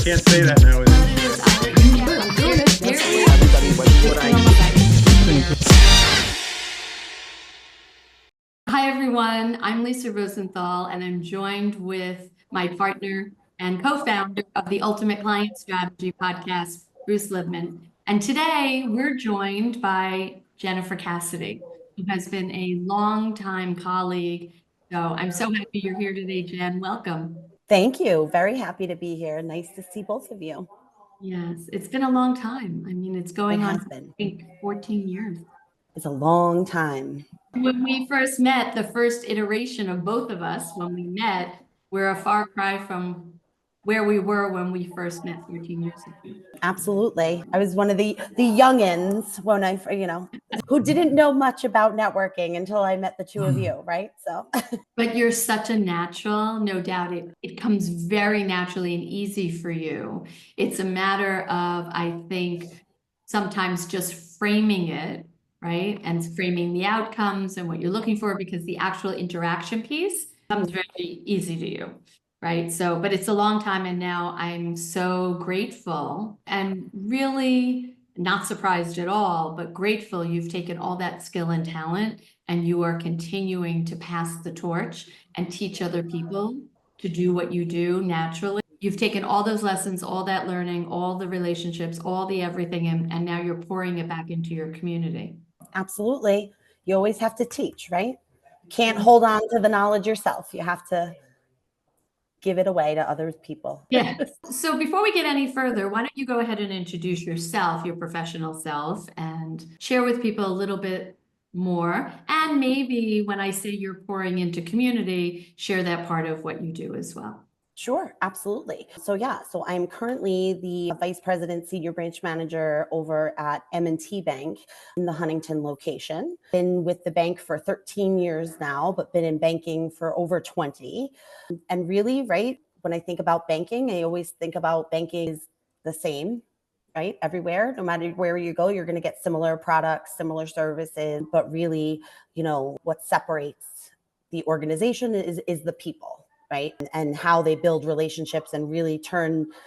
can't say that now. Hi, everyone. I'm Lisa Rosenthal, and I'm joined with my partner and co-founder of the Ultimate Client Strategy podcast, Bruce Libman. And today we're joined by Jennifer Cassidy, who has been a longtime colleague. So I'm so happy you're here today, Jen. Welcome. Thank you. Very happy to be here. Nice to see both of you. Yes, it's been a long time. I mean, it's going on, I think, 14 years. It's a long time. When we first met, the first iteration of both of us, when we met, we're a far cry from where we were when we first met 14 years ago. Absolutely. I was one of the youngins when who didn't know much about networking until I met the two of you, right? So. But you're such a natural, no doubt it comes very naturally and easy for you. It's a matter of, I think, sometimes just framing it, right? And framing the outcomes and what you're looking for, because the actual interaction piece comes very easy to you, right? So, but it's a long time, and now I'm so grateful and really not surprised at all, but grateful you've taken all that skill and talent and you are continuing to pass the torch and teach other people to do what you do naturally. You've taken all those lessons, all that learning, all the relationships, all the everything, and now you're pouring it back into your community. Absolutely. You always have to teach, right? Can't hold on to the knowledge yourself. You have to give it away to other people. Yes. So before we get any further, why don't you go ahead and introduce yourself, your professional self, and share with people a little bit more. And maybe when I say you're pouring into community, share that part of what you do as well. Sure, absolutely. So I'm currently the Vice President Senior Branch Manager over at M&T Bank in the Huntington location. Been with the bank for 13 years now, but been in banking for over 20. And really, right, when I think about banking, I always think about banking is the same, right? Everywhere, no matter where you go, you're going to get similar products, similar services, but really, what separates the organization is the people. Right. And how they build relationships and really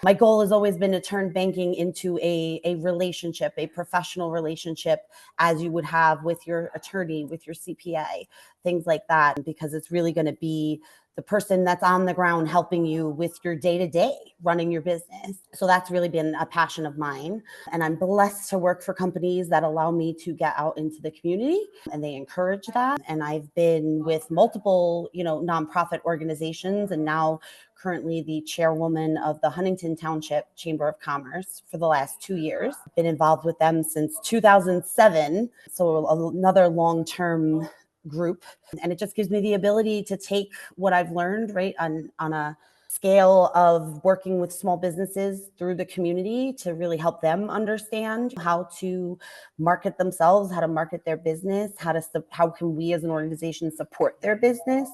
my goal has always been to turn banking into a relationship, a professional relationship, as you would have with your attorney, with your CPA, things like that, because it's really going to be the person that's on the ground helping you with your day-to-day running your business. So that's really been a passion of mine. And I'm blessed to work for companies that allow me to get out into the community, and they encourage that. And I've been with multiple, nonprofit organizations, and now currently the chairwoman of the Huntington Township Chamber of Commerce for the last 2 years. Been involved with them since 2007. So another long-term group. And it just gives me the ability to take what I've learned, right, on a scale of working with small businesses through the community to really help them understand how to market themselves, how to market their business, how can we as an organization support their business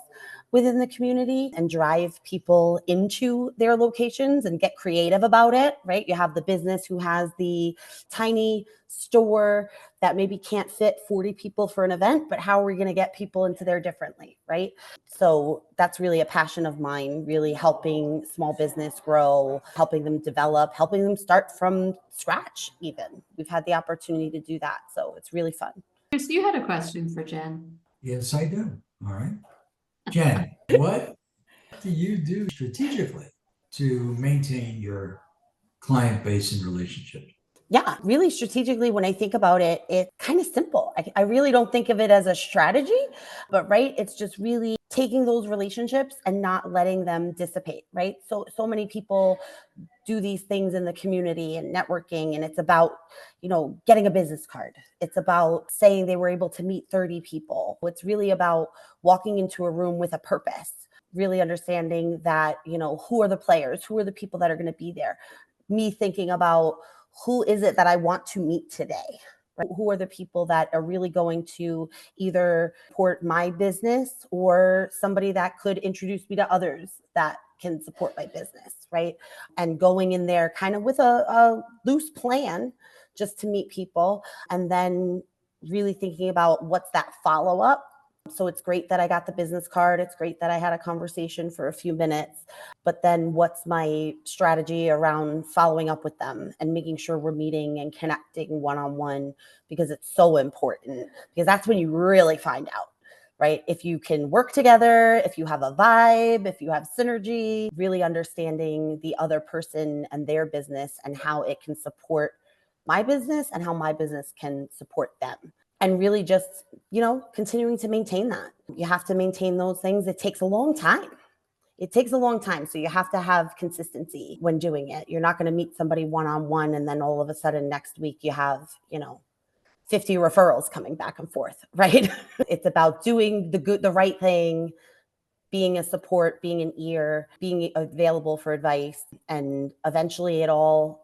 within the community and drive people into their locations and get creative about it, right? You have the business who has the tiny store that maybe can't fit 40 people for an event, but how are we going to get people into there differently, right? So that's really a passion of mine, really helping small business grow, helping them develop, helping them start from scratch even. We've had the opportunity to do that, so it's really fun. Chris, you had a question for Jen. Yes, I do. All right. Jen, what do you do strategically to maintain your client base and relationships? Yeah, really strategically, when I think about it, it's kind of simple. I really don't think of it as a strategy, but right, it's just really taking those relationships and not letting them dissipate, right? So many people do these things in the community and networking, and it's about, getting a business card. It's about saying they were able to meet 30 people. It's really about walking into a room with a purpose, really understanding that, who are the players, who are the people that are going to be there. Me thinking about who is it that I want to meet today? Right? Who are the people that are really going to either support my business or somebody that could introduce me to others that can support my business, right? And going in there kind of with a loose plan just to meet people, and then really thinking about what's that follow-up So it's great that I got the business card. It's great that I had a conversation for a few minutes. But then what's my strategy around following up with them and making sure we're meeting and connecting one-on-one, because it's so important, because that's when you really find out, right? If you can work together, if you have a vibe, if you have synergy, really understanding the other person and their business and how it can support my business and how my business can support them. And really just, continuing to maintain that. You have to maintain those things. It takes a long time. It takes a long time. So you have to have consistency when doing it. You're not going to meet somebody one-on-one and then all of a sudden next week you have, 50 referrals coming back and forth, right? It's about doing the right thing, being a support, being an ear, being available for advice, and eventually it all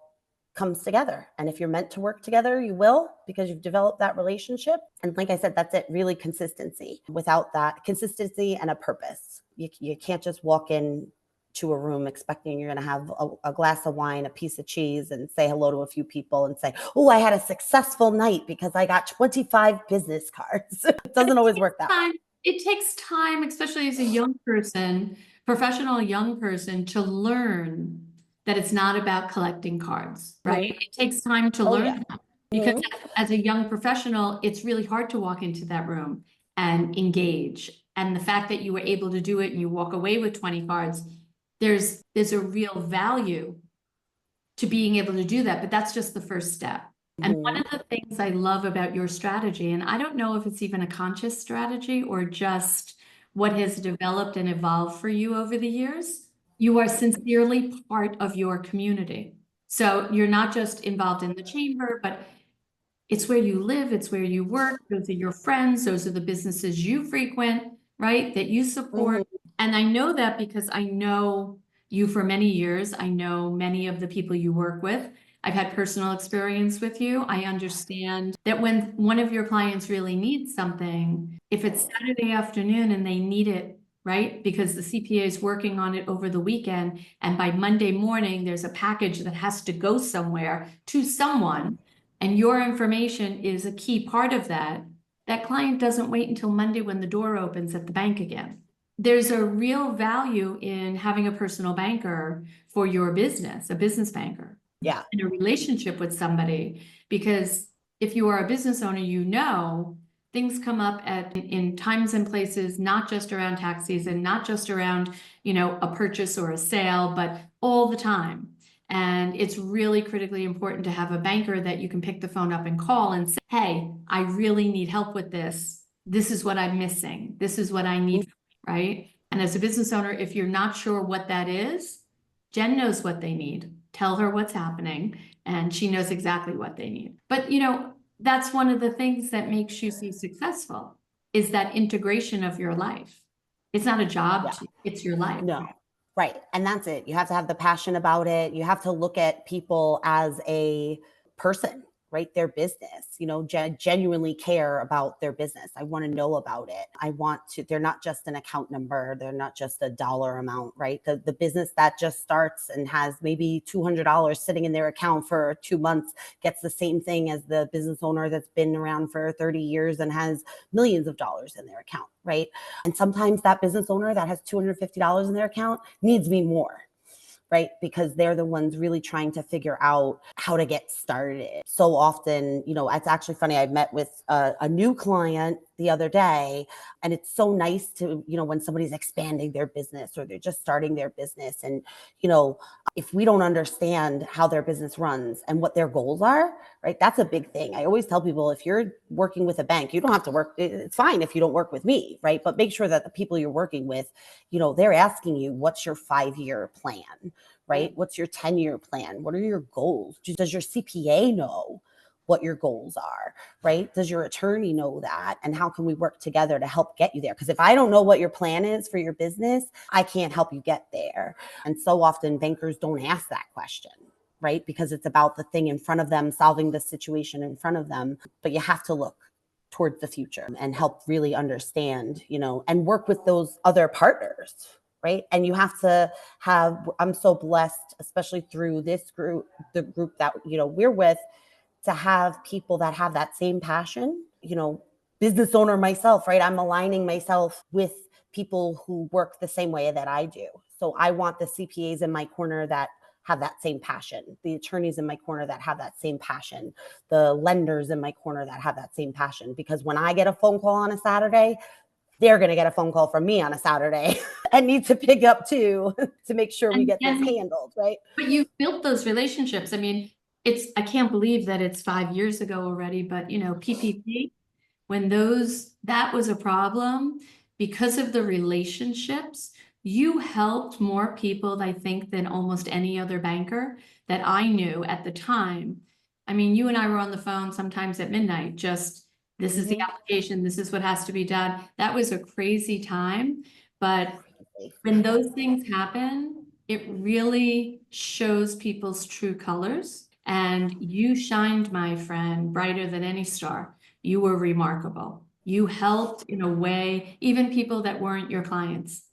comes together. And if you're meant to work together, you will, because you've developed that relationship. And like I said, that's it, really consistency. Without that consistency and a purpose, you can't just walk in to a room expecting you're going to have a glass of wine, a piece of cheese, and say hello to a few people and say, oh, I had a successful night because I got 25 business cards. It doesn't always work that way. It takes time, especially as a young person, professional young person, to learn that it's not about collecting cards, right? It takes time to learn that, because as a young professional, it's really hard to walk into that room and engage. And the fact that you were able to do it and you walk away with 20 cards, there's a real value to being able to do that, but that's just the first step. And one of the things I love about your strategy, and I don't know if it's even a conscious strategy or just what has developed and evolved for you over the years, you are sincerely part of your community. So you're not just involved in the chamber, but it's where you live, it's where you work, those are your friends, those are the businesses you frequent, right, that you support. And I know that because I know you for many years. I know many of the people you work with. I've had personal experience with you. I understand that when one of your clients really needs something, if it's Saturday afternoon and they need it, right, because the CPA is working on it over the weekend, and by Monday morning, there's a package that has to go somewhere to someone, and your information is a key part of that, that client doesn't wait until Monday when the door opens at the bank again. There's a real value in having a personal banker for your business, a business banker. Yeah. In a relationship with somebody, because if you are a business owner, things come up in times and places, not just around tax season, not just around, a purchase or a sale, but all the time. And it's really critically important to have a banker that you can pick the phone up and call and say, hey, I really need help with this. This is what I'm missing. This is what I need, right? And as a business owner, if you're not sure what that is, Jen knows what they need. Tell her what's happening, and she knows exactly what they need. But, that's one of the things that makes you successful, is that integration of your life. It's not a job, it's your life. No. Right. And that's it. You have to have the passion about it. You have to look at people as a person, right? Their business, genuinely care about their business. I want to know about it. They're not just an account number. They're not just a dollar amount, right? The business that just starts and has maybe $200 sitting in their account for 2 months gets the same thing as the business owner that's been around for 30 years and has millions of dollars in their account, right? And sometimes that business owner that has $250 in their account needs me more, right? Because they're the ones really trying to figure out how to get started. So often, it's actually funny. I met with a new client the other day, and it's so nice to, when somebody's expanding their business or they're just starting their business. And, if we don't understand how their business runs and what their goals are, right? That's a big thing. I always tell people, if you're working with a bank, you don't have to work. It's fine if you don't work with me, right? But make sure that the people you're working with, they're asking you, what's your 5-year plan, right? What's your 10-year plan? What are your goals? Does your CPA know what your goals are, right? Does your attorney know that? And how can we work together to help get you there? Because if I don't know what your plan is for your business, I can't help you get there. And so often bankers don't ask that question, right? Because it's about the thing in front of them, solving the situation in front of them. But you have to look towards the future and help really understand, and work with those other partners, right? And you have to I'm so blessed, especially through this group, the group that, we're with, to have people that have that same passion, business owner myself, right? I'm aligning myself with people who work the same way that I do. So I want the CPAs in my corner that have that same passion, the attorneys in my corner that have that same passion, the lenders in my corner that have that same passion. Because when I get a phone call on a Saturday, they're going to get a phone call from me on a Saturday and need to pick up too to make sure we get this handled, right? But you've built those relationships. I mean, I can't believe that it's 5 years ago already, but PPP, when that was a problem, because of the relationships, you helped more people, I think, than almost any other banker that I knew at the time. I mean, you and I were on the phone sometimes at midnight, just this is the application, this is what has to be done. That was a crazy time, but when those things happen, it really shows people's true colors. And you shined, my friend, brighter than any star. You were remarkable. You helped in a way, even people that weren't your clients.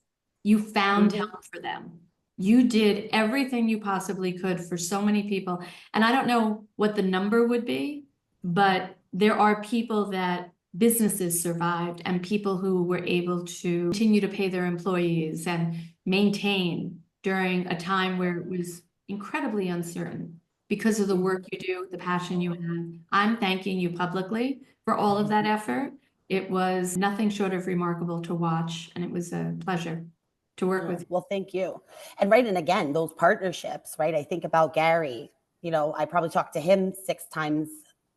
You found help for them. You did everything you possibly could for so many people. And I don't know what the number would be, but there are people that businesses survived and people who were able to continue to pay their employees and maintain during a time where it was incredibly uncertain because of the work you do, the passion you have. I'm thanking you publicly for all of that effort. It was nothing short of remarkable to watch, and it was a pleasure to work with you. Well, thank you. And right, and again, those partnerships, right? I think about Gary, I probably talked to him 6 times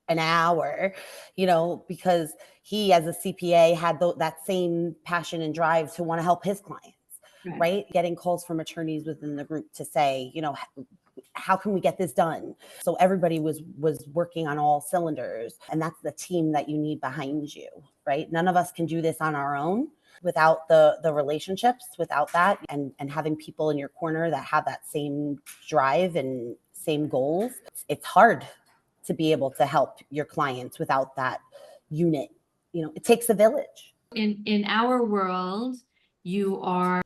an hour, because he, as a CPA, had that same passion and drive to want to help his clients, right? Getting calls from attorneys within the group to say, how can we get this done? So everybody was working on all cylinders, and that's the team that you need behind you, right? None of us can do this on our own without the relationships, without that, and having people in your corner that have that same drive and same goals. It's hard to be able to help your clients without that unit. It takes a village. In our world, you are,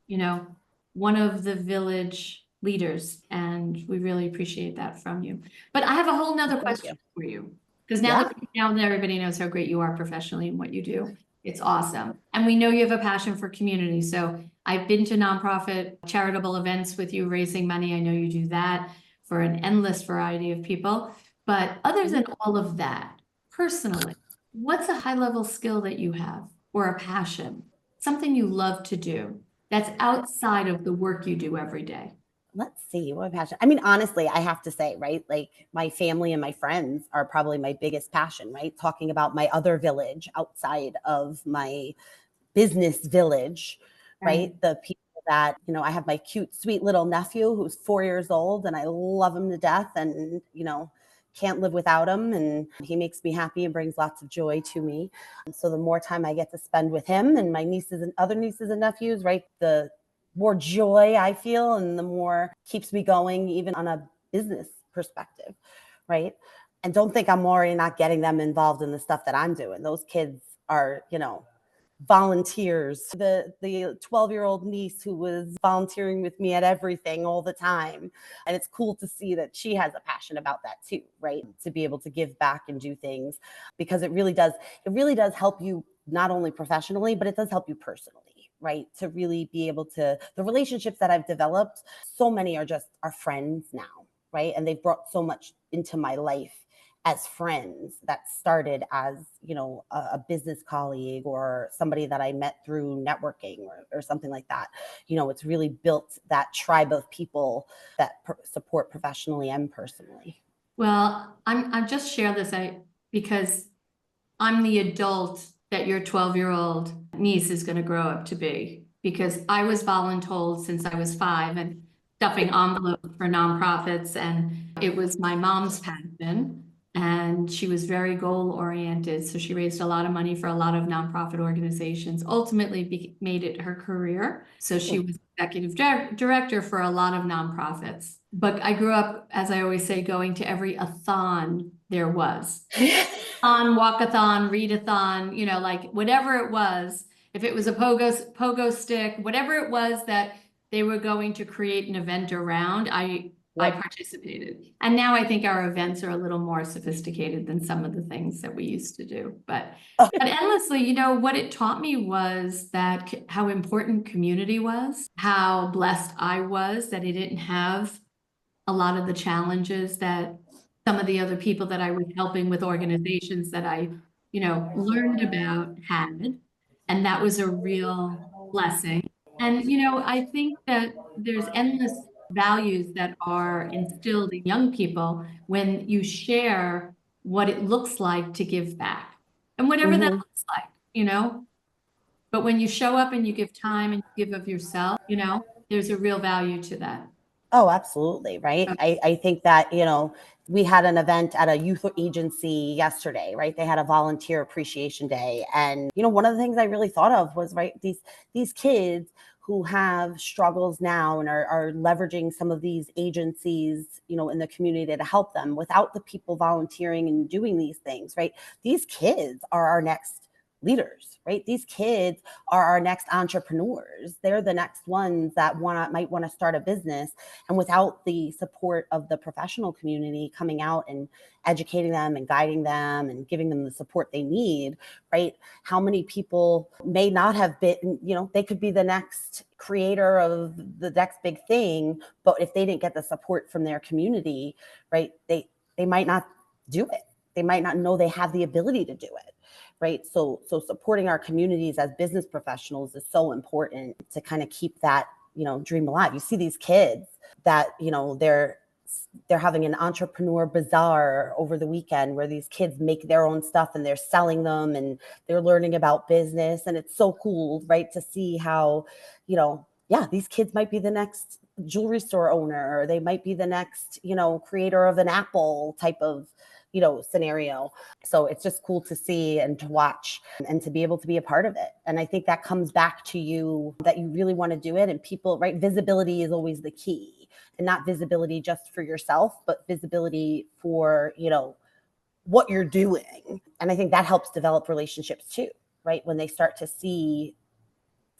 one of the village leaders, and we really appreciate that from you. But I have a whole nother question for you, because now that everybody knows how great you are professionally and what you do, it's awesome. And we know you have a passion for community. So I've been to nonprofit charitable events with you raising money. I know you do that for an endless variety of people. But other than all of that, personally, what's a high-level skill that you have, or a passion, something you love to do that's outside of the work you do every day? Let's see, what passion. I mean, honestly, I have to say, right? Like, my family and my friends are probably my biggest passion, right? Talking about my other village outside of my business village, right? The people that, I have my cute, sweet little nephew who's 4 years old, and I love him to death, and, can't live without him. And he makes me happy and brings lots of joy to me. And so the more time I get to spend with him and my nieces and other nieces and nephews, right, the more joy I feel, and the more keeps me going, even on a business perspective, right? And don't think I'm already not getting them involved in the stuff that I'm doing. Those kids are, volunteers. The 12-year-old niece who was volunteering with me at everything all the time. And it's cool to see that she has a passion about that too, right? To be able to give back and do things, because it really does help you, not only professionally, but it does help you personally, right? To really be able to, the relationships that I've developed, so many are friends now, right? And they've brought so much into my life as friends that started as, a business colleague or somebody that I met through networking or something like that. It's really built that tribe of people that support professionally and personally. Well, I'm just share this because I'm the adult that your 12-year-old niece is going to grow up to be, because I was voluntold since I was 5 and stuffing envelopes for nonprofits, and it was my mom's passion. And she was very goal oriented. So she raised a lot of money for a lot of nonprofit organizations, ultimately made it her career. So she was executive director for a lot of nonprofits. But I grew up, as I always say, going to every a-thon there was. On walk-a-thon, read-a-thon, like whatever it was, if it was a pogo stick, whatever it was that they were going to create an event around, I I participated. And now I think our events are a little more sophisticated than some of the things that we used to do. But endlessly, you know, what it taught me was that how important community was, how blessed I was that I didn't have a lot of the challenges that some of the other people that I was helping with organizations that I, you know, learned about had. And that was a real blessing. And, you know, I think that there's endless values that are instilled in young people when you share what it looks like to give back and whatever that looks like, you know. But when you show up and you give time and you give of yourself, you know, there's a real value to that. Oh, absolutely. Right. I think that, you know, we had an event at a youth agency yesterday, right? They had a volunteer appreciation day. And, you know, one of the things I really thought of was, right, these kids who have struggles now and are leveraging some of these agencies, you know, in the community to help them without the people volunteering and doing these things, right? These kids are our next leaders, right? These kids are our next entrepreneurs. They're the next ones that might want to start a business. And without the support of the professional community coming out and educating them and guiding them and giving them the support they need, right? How many people may not have been, you know, they could be the next creator of the next big thing, but if they didn't get the support from their community, right, they might not do it. They might not know they have the ability to do it. Right. So supporting our communities as business professionals is so important to kind of keep that, you know, dream alive. You see these kids that, you know, they're having an entrepreneur bazaar over the weekend where these kids make their own stuff and they're selling them and they're learning about business. And it's so cool, right, to see how, you know, yeah, these kids might be the next jewelry store owner, or they might be the next, you know, creator of an Apple type of, you know, scenario. So it's just cool to see and to watch and to be able to be a part of it. And I think that comes back to you, that you really want to do it. And people, right, visibility is always the key, and not visibility just for yourself, but visibility for, you know, what you're doing. And I think that helps develop relationships too, right? When they start to see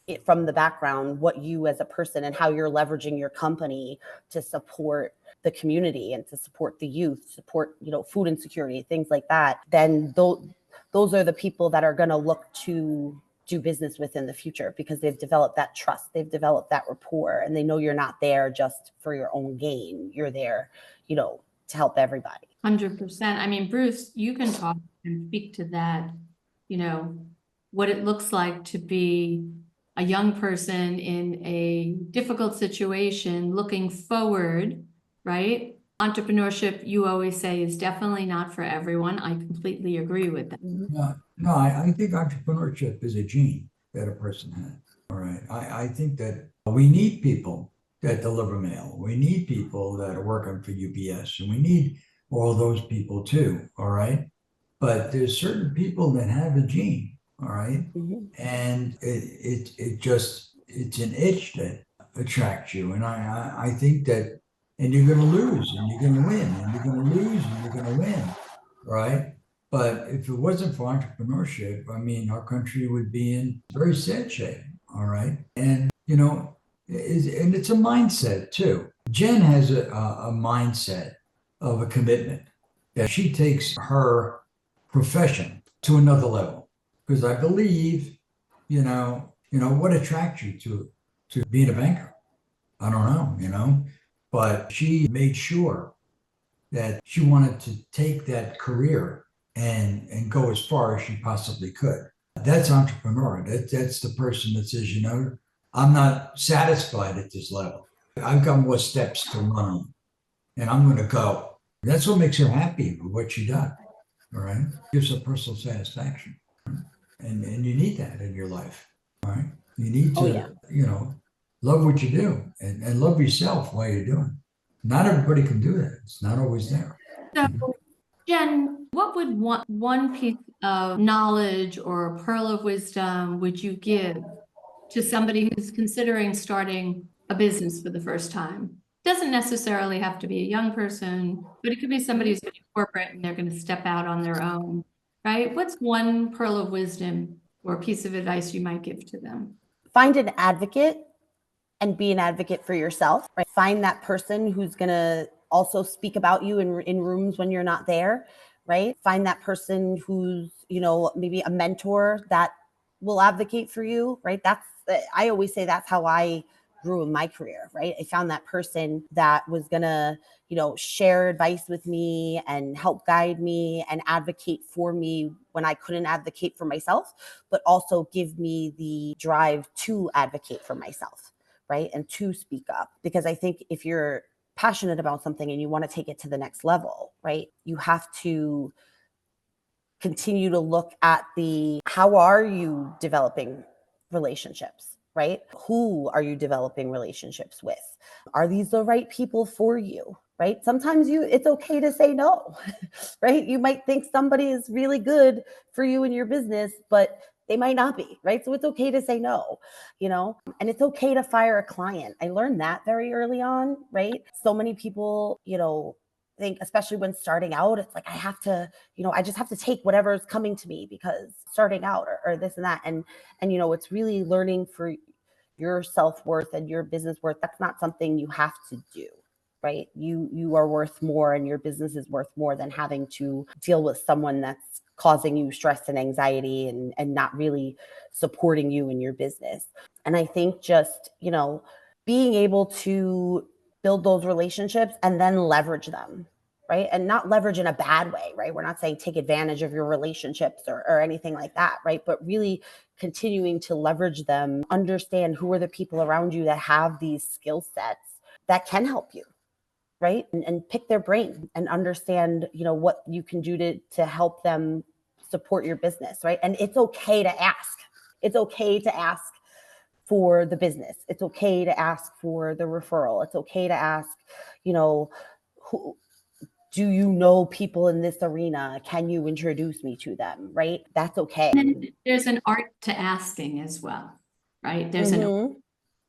it from the background, what you as a person and how you're leveraging your company to support the community and to support the youth, support, you know, food insecurity, things like that, then those are the people that are going to look to do business with in the future, because they've developed that trust, they've developed that rapport, and they know you're not there just for your own gain. You're there, you know, to help everybody. 100%. I mean, Bruce, you can talk and speak to that, you know, what it looks like to be a young person in a difficult situation looking forward, right? Entrepreneurship, you always say, is definitely not for everyone. I completely agree with that. No, I think entrepreneurship is a gene that a person has. All right. I think that we need people that deliver mail. We need people that are working for UPS, and we need all those people too. All right. But there's certain people that have a gene. All right. And it's an itch that attracts you. And I think that, and you're going to lose and you're going to win, and you're going to lose and you're going to win. Right. But if it wasn't for entrepreneurship, I mean, our country would be in very sad shape. All right. And, you know, and it's a mindset too. Jen has a mindset of a commitment that she takes her profession to another level. Because I believe, you know, what attracts you to being a banker? I don't know, you know, but she made sure that she wanted to take that career and go as far as she possibly could. That's entrepreneur. That's the person that says, you know, I'm not satisfied at this level. I've got more steps to run, and I'm going to go. That's what makes her happy with what she does. All right, gives her personal satisfaction, and you need that in your life. All right, you need to, you know, love what you do and love yourself while you're doing it. Not everybody can do that. It's not always there. So, Jen, what would one piece of knowledge or a pearl of wisdom would you give to somebody who's considering starting a business for the first time? Doesn't necessarily have to be a young person, but it could be somebody who's been in corporate and they're going to step out on their own, right? What's one pearl of wisdom or piece of advice you might give to them? Find an advocate and be an advocate for yourself, right? Find that person who's going to also speak about you in rooms when you're not there, right? Find that person who's, maybe a mentor that will advocate for you, right? I always say that's how I grew in my career, right? I found that person that was going to, share advice with me and help guide me and advocate for me when I couldn't advocate for myself, but also give me the drive to advocate for myself, right? And to speak up. Because I think if you're passionate about something and you want to take it to the next level, right, you have to continue to look at how are you developing relationships, right? Who are you developing relationships with? Are these the right people for you? Right? Sometimes it's okay to say no, right? You might think somebody is really good for you in your business, but they might not be, right? So it's okay to say no, and it's okay to fire a client. I learned that very early on, right? So many people, think, especially when starting out, it's like, I just have to take whatever is coming to me because starting out or this and that. And, it's really learning for your self-worth and your business worth. That's not something you have to do. Right? You are worth more and your business is worth more than having to deal with someone that's causing you stress and anxiety and not really supporting you in your business. And I think just, being able to build those relationships and then leverage them, right? And not leverage in a bad way, right? We're not saying take advantage of your relationships or anything like that, right? But really continuing to leverage them, understand who are the people around you that have these skill sets that can help you, right? And pick their brain and understand, what you can do to help them support your business, right? And it's okay to ask. It's okay to ask for the business. It's okay to ask for the referral. It's okay to ask, who do you know people in this arena? Can you introduce me to them? Right? That's okay. And then there's an art to asking as well, right? There's an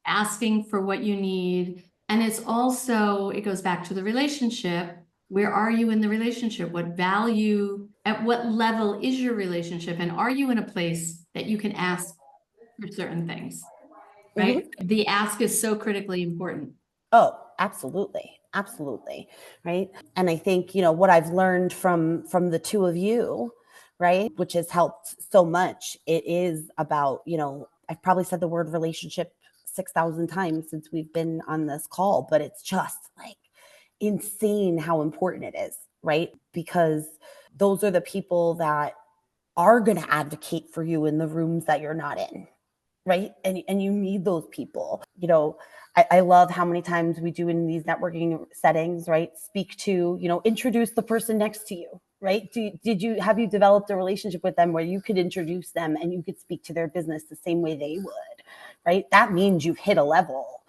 asking for what you need. And it's also, it goes back to the relationship. Where are you in the relationship? What value, at what level is your relationship? And are you in a place that you can ask for certain things, right? The ask is so critically important. Oh, absolutely. Absolutely. Right. And I think, what I've learned from the two of you, right, which has helped so much, it is about, I've probably said the word relationship 6,000 times since we've been on this call, but it's just like insane how important it is, right? Because those are the people that are going to advocate for you in the rooms that you're not in, right? And you need those people. I love how many times we do in these networking settings, right? Speak to, introduce the person next to you, right? Have you developed a relationship with them where you could introduce them and you could speak to their business the same way they would, right? That means you've hit a level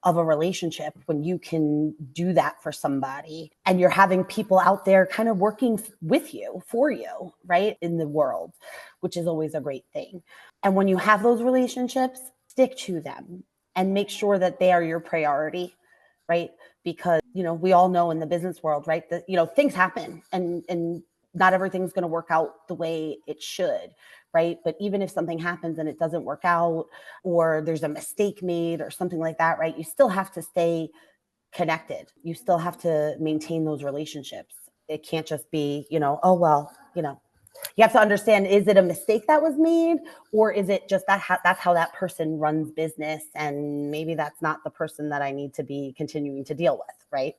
of a relationship when you can do that for somebody and you're having people out there kind of working with you, for you, right? In the world, which is always a great thing. And when you have those relationships, stick to them and make sure that they are your priority, right? Because, we all know in the business world, right, that, things happen and not everything's going to work out the way it should, right? But even if something happens and it doesn't work out or there's a mistake made or something like that, right, you still have to stay connected. You still have to maintain those relationships. It can't just be, oh, well, you have to understand, is it a mistake that was made or is it just that's how that person runs business and maybe that's not the person that I need to be continuing to deal with, right?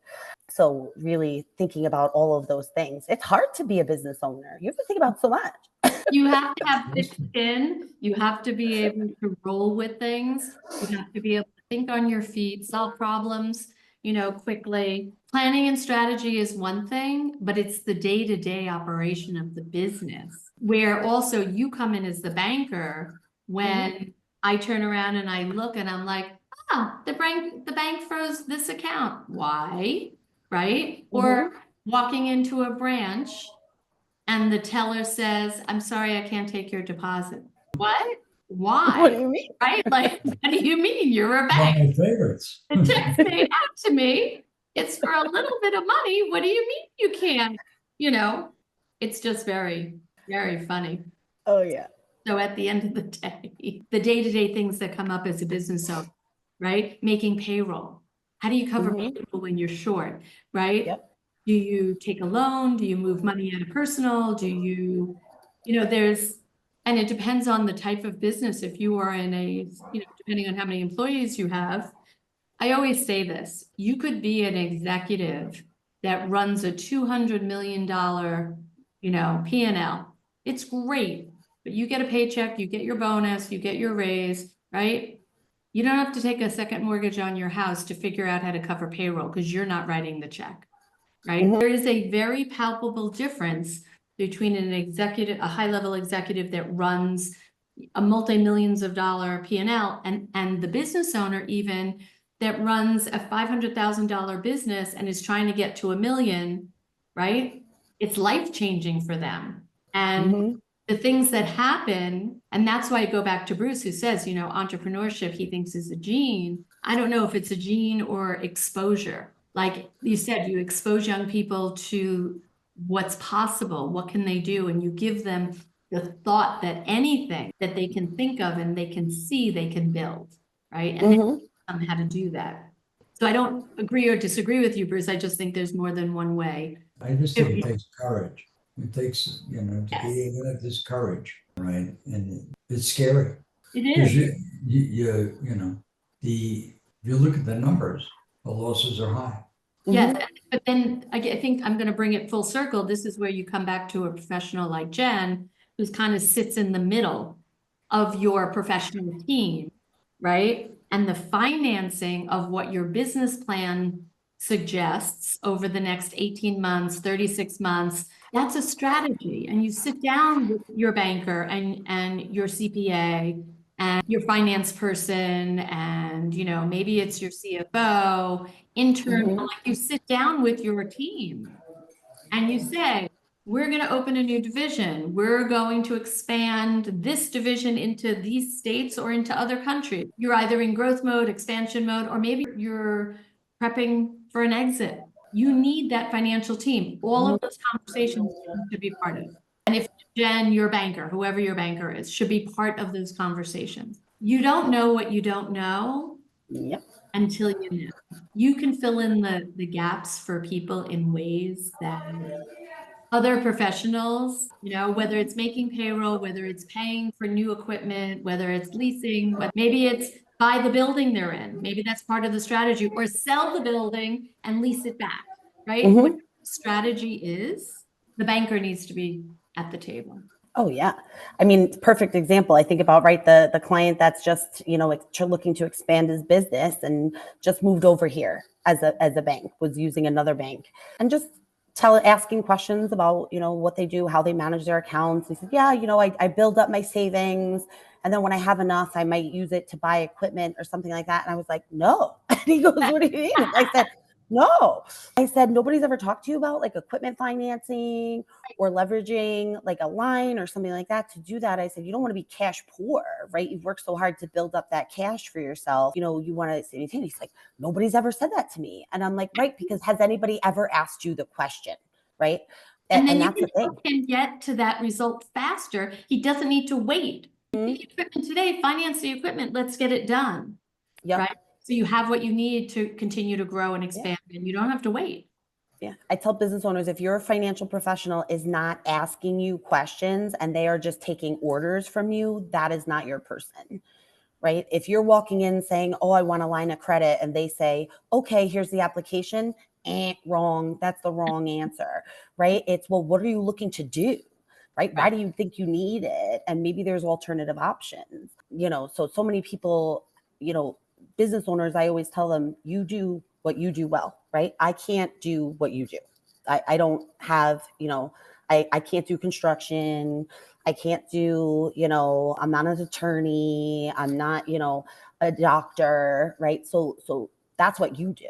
So really thinking about all of those things. It's hard to be a business owner. You have to think about so much. You have to have thick skin. You have to be able to roll with things. You have to be able to think on your feet, solve problems, quickly. Planning and strategy is one thing, but it's the day-to-day operation of the business where also you come in as the banker when I turn around and I look and I'm like, the bank froze this account. Why? Right? Or walking into a branch and the teller says, I'm sorry, I can't take your deposit. What? Why? What do you mean? Right? Like, what do you mean? You're a One of my bank. favorites. The check's made out to me. It's for a little bit of money. What do you mean you can't? It's just very, very funny. Oh, yeah. So at the end of the day, the day-to-day things that come up as a business owner, right? Making payroll. How do you cover Mhm. payroll when you're short, right? Yep. Do you take a loan? Do you move money out of personal? Do you, and it depends on the type of business. If you are in a, depending on how many employees you have, I always say this, you could be an executive that runs a $200 million, P&L. It's great, but you get a paycheck, you get your bonus, you get your raise, right? You don't have to take a second mortgage on your house to figure out how to cover payroll because you're not writing the check, right? Mhm. There is a very palpable difference between a high-level executive that runs a multi-millions of dollar P&L and the business owner even that runs a $500,000 business and is trying to get to $1 million, right? It's life-changing for them. And Mhm. the things that happen, and that's why I go back to Bruce, who says, entrepreneurship, he thinks is a gene. I don't know if it's a gene or exposure. Like you said, you expose young people to what's possible, what can they do, and you give them the thought that anything that they can think of and they can see, they can build, right? And Mhm. then how to do that. So I don't agree or disagree with you, Bruce. I just think there's more than one way. I just think it takes courage. It takes, to Yes, be able to have this courage, right? And it's scary it because is. if you look at the numbers, the losses are high. Yes, Mhm. but then I think I'm going to bring it full circle. This is where you come back to a professional like Jen, who's kind of sits in the middle of your professional team, right? And the financing of what your business plan suggests over the next 18 months, 36 months, that's a strategy. And you sit down with your banker and your CPA and your finance person, and maybe it's your CFO, internal, Mhm. like you sit down with your team and you say, we're going to open a new division. We're going to expand this division into these states or into other countries. You're either in growth mode, expansion mode, or maybe you're prepping for an exit. You need that financial team. All of those conversations need to be part of. And if Jen, your banker, whoever your banker is, should be part of those conversations. You don't know what you don't know Yep. until you know. You can fill in the gaps for people in ways that other professionals, whether it's making payroll, whether it's paying for new equipment, whether it's leasing, maybe it's buy the building they're in. Maybe that's part of the strategy, or sell the building and lease it back, right? Whatever Mhm. the strategy is, the banker needs to be at the table. Oh yeah. I mean, perfect example. I think about, right, the client that's just, looking to expand his business and just moved over here as a bank, was using another bank, and just asking questions about, what they do, how they manage their accounts. He said, yeah, I build up my savings, and then when I have enough, I might use it to buy equipment or something like that. And I was like, no. And he goes, what do you mean? And I said, no. I said, nobody's ever talked to you about like equipment financing or leveraging like a line or something like that to do that. I said, you don't want to be cash poor, right? You've worked so hard to build up that cash for yourself. You want to maintain. He's like, nobody's ever said that to me. And I'm like, right, because has anybody ever asked you the question? Right. And then And you that's can the thing. help him get to that result faster. He doesn't need to wait. You need equipment today, finance the equipment, let's get it done, Yep. right? So you have what you need to continue to grow and Yeah. expand, and you don't have to wait. Yeah. I tell business owners, if your financial professional is not asking you questions and they are just taking orders from you, that is not your person. Right? If you're walking in saying, oh, I want a line of credit, and they say, okay, here's the application, wrong. That's the wrong answer, right? It's, well, what are you looking to do? Right? Why Right. do you think you need it? And maybe there's alternative options, so many people, business owners, I always tell them, you do what you do well, right? I can't do what you do. I don't have, I can't do construction. I can't do, I'm not an attorney. I'm not, a doctor, right? So that's what you do.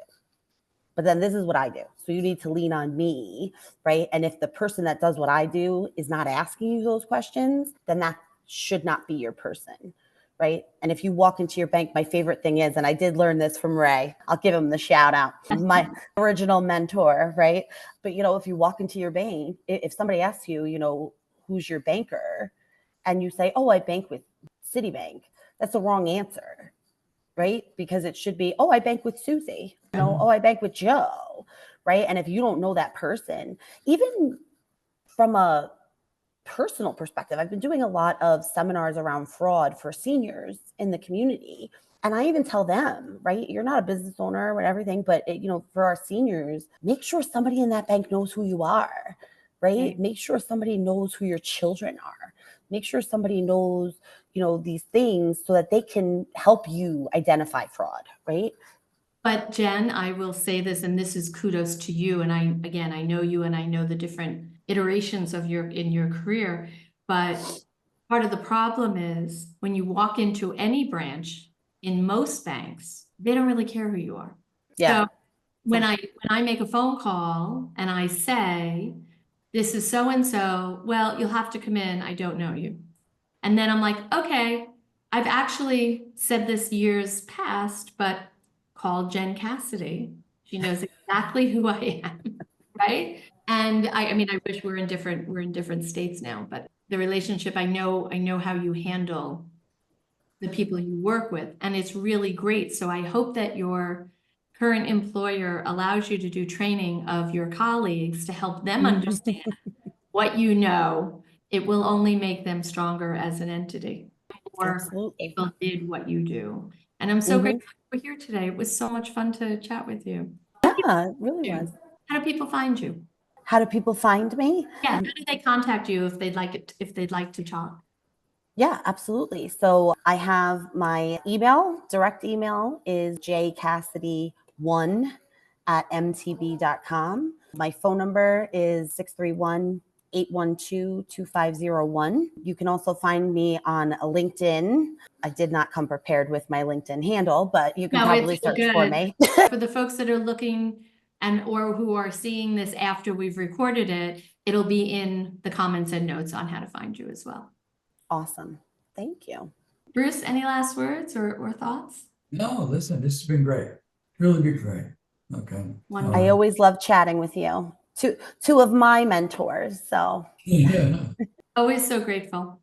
But then this is what I do. So you need to lean on me, right? And if the person that does what I do is not asking you those questions, then that should not be your person, right? And if you walk into your bank, my favorite thing is, and I did learn this from Ray, I'll give him the shout out, my original mentor, right? But, if you walk into your bank, if somebody asks you, who's your banker, and you say, oh, I bank with Citibank, that's the wrong answer, right? Because it should be, oh, I bank with Susie, oh, I bank with Joe, right? And if you don't know that person, even from a personal perspective, I've been doing a lot of seminars around fraud for seniors in the community. And I even tell them, right, you're not a business owner or everything, but for our seniors, make sure somebody in that bank knows who you are, right? Make sure somebody knows who your children are. Make sure somebody knows, these things so that they can help you identify fraud, right? But Jen, I will say this, and this is kudos to you. And I know you and I know the different iterations of in your career, but part of the problem is when you walk into any branch in most banks, they don't really care who you are. Yeah. So when I make a phone call and I say, this is so-and-so, well, you'll have to come in. I don't know you. And then I'm like, okay, I've actually said this years past, but call Jen Cassidy. She knows exactly who I am, right? And I mean, I wish we're in different states now, but the relationship, I know how you handle the people you work with, and it's really great. So I hope that your current employer allows you to do training of your colleagues to help them understand what you know. It will only make them stronger as an entity. Or Absolutely. people did what you do. And I'm so grateful we're here today. It was so much fun to chat with you. Yeah, it really was. How do people find you? How do people find me? Yeah, how do they contact you if they'd like to talk? Yeah, absolutely. So I have my direct email is jcassidy1@mtb.com. My phone number is 631-812-2501. You can also find me on LinkedIn. I did not come prepared with my LinkedIn handle, but you can probably search for me. For the folks that are looking or who are seeing this after we've recorded it, it'll be in the comments and notes on how to find you as well. Awesome. Thank you. Bruce, any last words or thoughts? No, listen, this has been great. Really been great. Okay. I always love chatting with you. Two of my mentors. So yeah. Always so grateful.